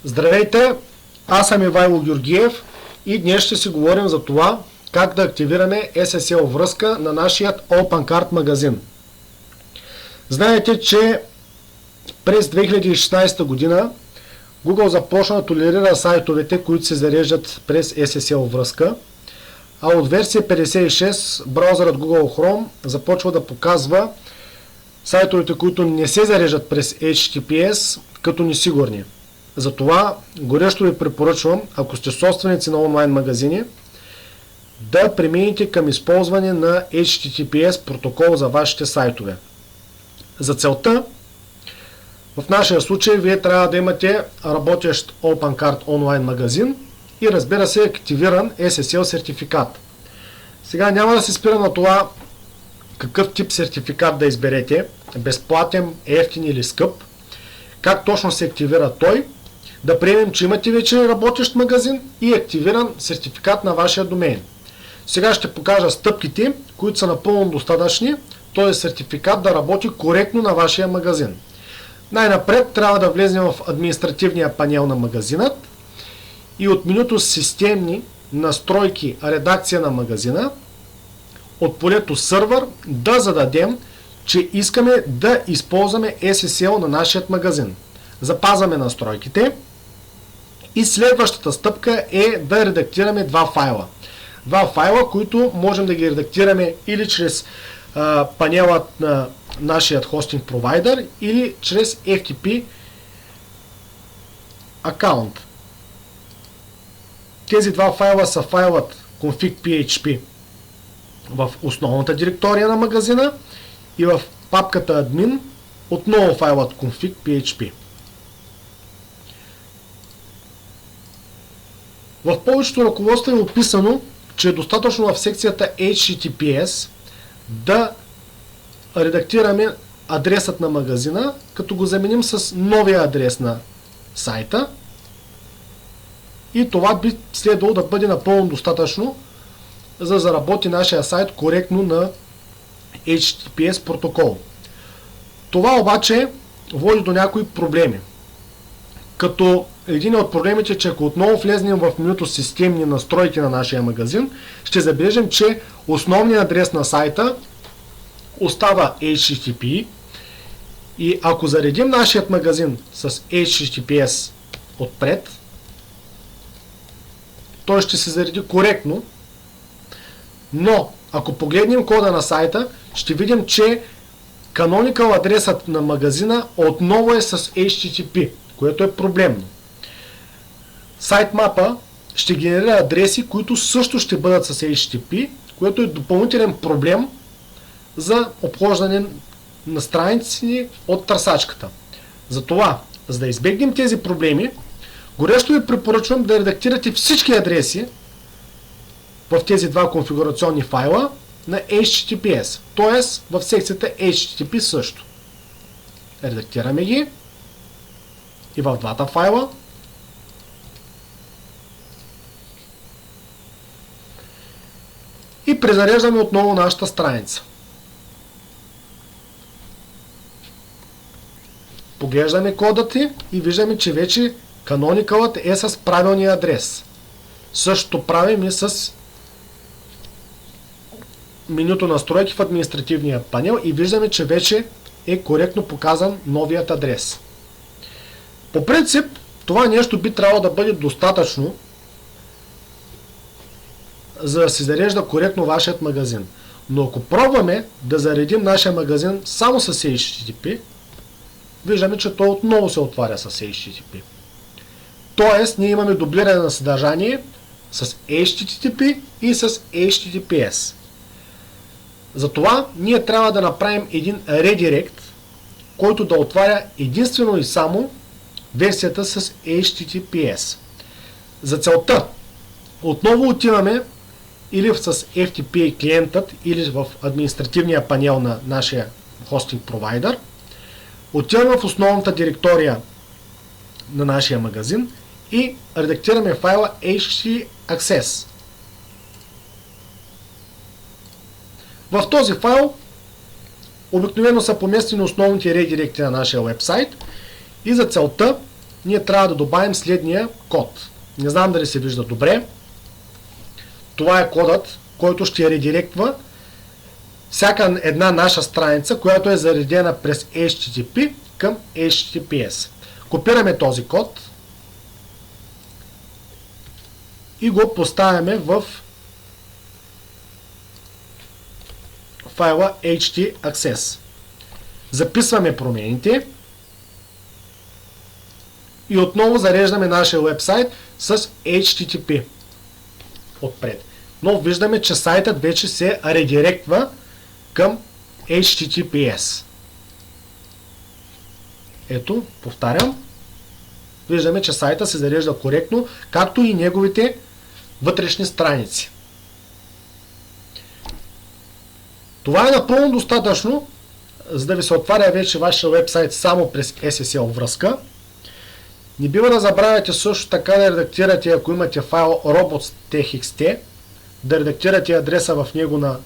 Здравейте, аз съм Ивайло Георгиев и днес ще си говорим за това как да активираме SSL връзка на нашия OpenCart магазин. Знаете, че през 2016 година Google започна да толерира сайтовете, които се зареждат през SSL връзка, а от версия 56 браузърът Google Chrome започва да показва сайтовете, които не се зареждат през HTTPS като несигурни. Затова горещо ви препоръчвам, ако сте собственици на онлайн магазини, да преминете към използване на HTTPS протокол за вашите сайтове. За целта, в нашия случай, вие трябва да имате работещ OpenCart онлайн магазин и, разбира се, активиран SSL сертификат. Сега няма да се спира на това какъв тип сертификат да изберете, безплатен, евтин или скъп, как точно се активира той. Да приемем, че имате вече работещ магазин и активиран сертификат на вашия домейн. Сега ще покажа стъпките, които са напълно достатъчни този сертификат да работи коректно на вашия магазин. Най-напред трябва да влезем в административния панел на магазинът и от менюто Системни, настройки, редакция на магазина, от полето Сървър да зададем, че искаме да използваме SSL на нашия магазин. Запазваме настройките и следващата стъпка е да редактираме два файла. Два файла, които можем да ги редактираме или чрез панелът на нашия хостинг провайдер или чрез FTP аккаунт. Тези два файла са файлът config.php в основната директория на магазина и в папката admin отново файлът config.php. В повечето ръководства е описано, че е достатъчно в секцията HTTPS да редактираме адресът на магазина, като го заменим с новия адрес на сайта, и това би следвало да бъде напълно достатъчно, за да заработи нашия сайт коректно на HTTPS протокол. Това обаче води до някои проблеми. Като един от проблемите е, че ако отново влезнем в менюто Системни настройки на нашия магазин, ще забележим, че основният адрес на сайта остава HTTP и ако заредим нашият магазин с HTTPS отпред, той ще се зареди коректно, но ако погледнем кода на сайта, ще видим, че canonical адресът на магазина отново е с HTTP, което е проблемно. Сайтмапа ще генерира адреси, които също ще бъдат с HTTP, което е допълнителен проблем за обхождане на страници от търсачката. Затова, за да избегнем тези проблеми, горещо ви препоръчвам да редактирате всички адреси в тези два конфигурационни файла на HTTPS, т.е. в секцията HTTP също. Редактираме ги и в двата файла. И презареждаме отново нашата страница. Поглеждаме кодът и виждаме, че вече каноникалът е с правилния адрес. Същото правим и с менюто настройки в административния панел и виждаме, че вече е коректно показан новият адрес. По принцип, това нещо би трябвало да бъде достатъчно, за да се зарежда коректно вашият магазин. Но ако пробваме да заредим нашия магазин само с HTTP, виждаме, че той отново се отваря с HTTP. Тоест, ние имаме дублиране на съдържание с HTTP и с HTTPS. Затова ние трябва да направим един редирект, който да отваря единствено и само версията с HTTPS. За целта отново отиваме или с FTP клиентът, или в административния панел на нашия хостинг провайдер. Отиваме в основната директория на нашия магазин и редактираме файла htaccess. В този файл обикновено са поместени основните редиректи на нашия вебсайт и за целта ние трябва да добавим следния код. Не знам дали се вижда добре. Това е кодът, който ще редиректва всяка една наша страница, която е заредена през HTTP към HTTPS. Копираме този код и го поставяме в файла htaccess. Записваме промените и отново зареждаме нашия вебсайт с HTTP отпред. Но виждаме, че сайтът вече се редиректва към HTTPS. Ето, повтарям. Виждаме, че сайта се зарежда коректно, както и неговите вътрешни страници. Това е напълно достатъчно, за да ви се отваря вече вашия вебсайт само през SSL връзка. Не бива да забравяте също така да редактирате, ако имате файл robots.txt, да редактирате адреса в него на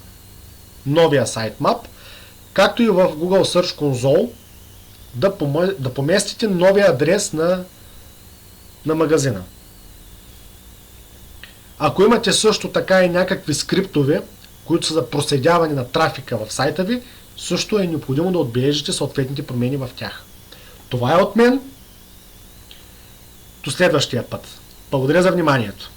новия sitemap, както и в Google Search Console да поместите новия адрес на магазина. Ако имате също така и някакви скриптове, които са за проследяване на трафика в сайта ви, също е необходимо да отбележите съответните промени в тях. Това е от мен. До следващия път. Благодаря за вниманието.